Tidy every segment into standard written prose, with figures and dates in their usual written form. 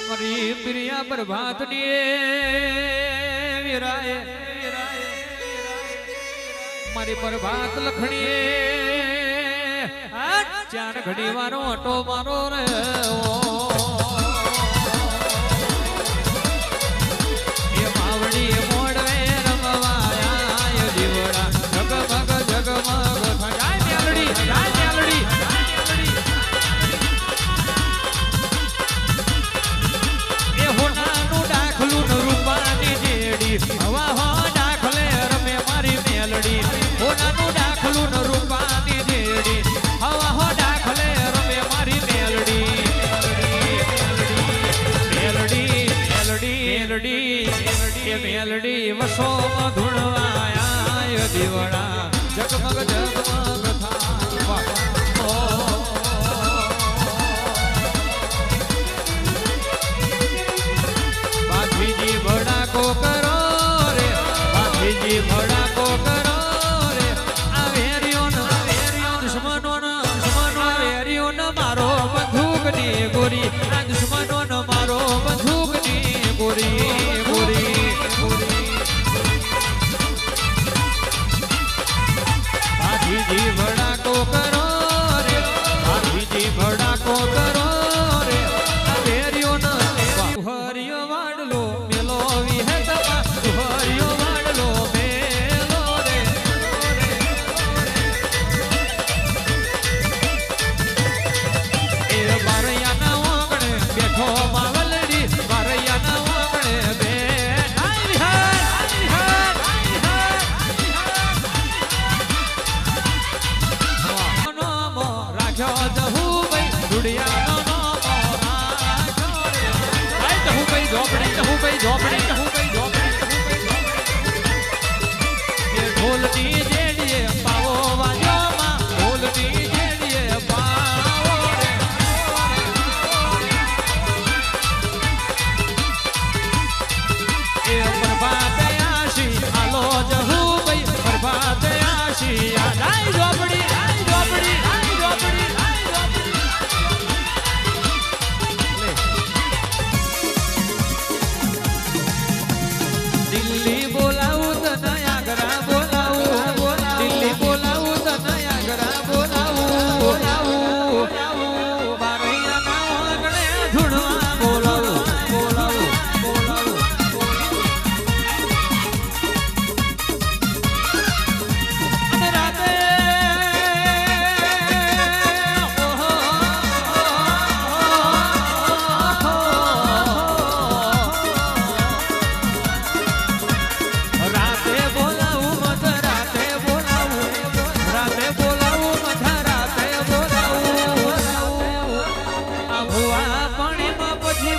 મારી પ્રિયા પ્રભાત વીરાય મારી પ્રભાત લખણીએ ચાર ઘડી વારો ઓટો મારો રે એ માવડી મોડવે રમવાયા જીવડા જગમગ જગમગ જાય મેલડી એ હોનાનું ડાખલું રૂપાની જેડી હવા હો ડાખલે રમે મારી મેલડી હોનાનું ડાખલું રૂપાની જેડી હવા હો ડાખલે રમે મારી મેલડી વસો ધૂણવાયા દીવડા જગમગ જગમગ થાય બાધીજી ભડાકો કરો રે બાધીજી ભડાકો કરો રે આ વેરિયો દુશ્મનો વેરિયો ન મારો બંદૂકની ગોરી આ દુશ્મનો ન મારો બંદૂકની ગોરી બાધીજી ભડાકો કરો રે બાધીજી ભડાકો કરો રે આ વેરિયો ન હરિયો વાડલો મેલો વિહેતમાં હરિયો વાડલો મેલો રે એ બારૈયાના ઓગણે બેઠો માવલડી બારૈયાના ઓગણે બેઠા વિહાર નોમો રાખ્યો જહુભાઈ દુડિયાનો નોમો રાખ્યો રે જહુભાઈ ઝોપડી એ ઢોલની જેડીએ પાવો વાજોમાં ઢોલની જેડીએ પાવો રે એ પ્રભાતે આશી આલો જહુભાઈ પ્રભાતે આશી આઈ ઝોપડી દિલ્હી બોલાવું તને આગ્રા બોલાવું દિલ્હી બોલાવું તને આગ્રા બોલાવું બારૈયાના આંગણે ધૂણવા બોલાવું અને રાતે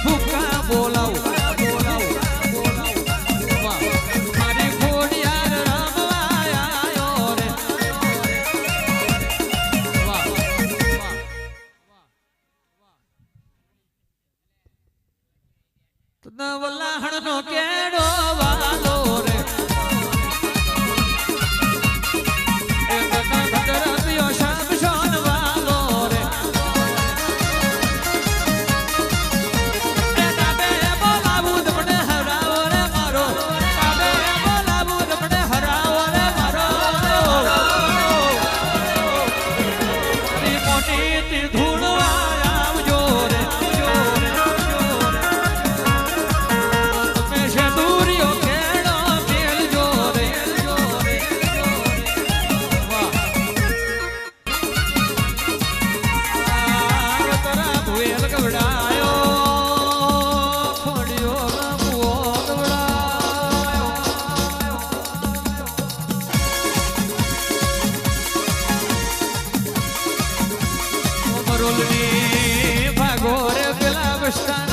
ભૂકા બોલાવું મારી ઘોડિયાર રમવાયો રે વલાહણ નો કેડો વાલો રે રમ્યો શામ શોન વાલો રે ભાગો રે પેલા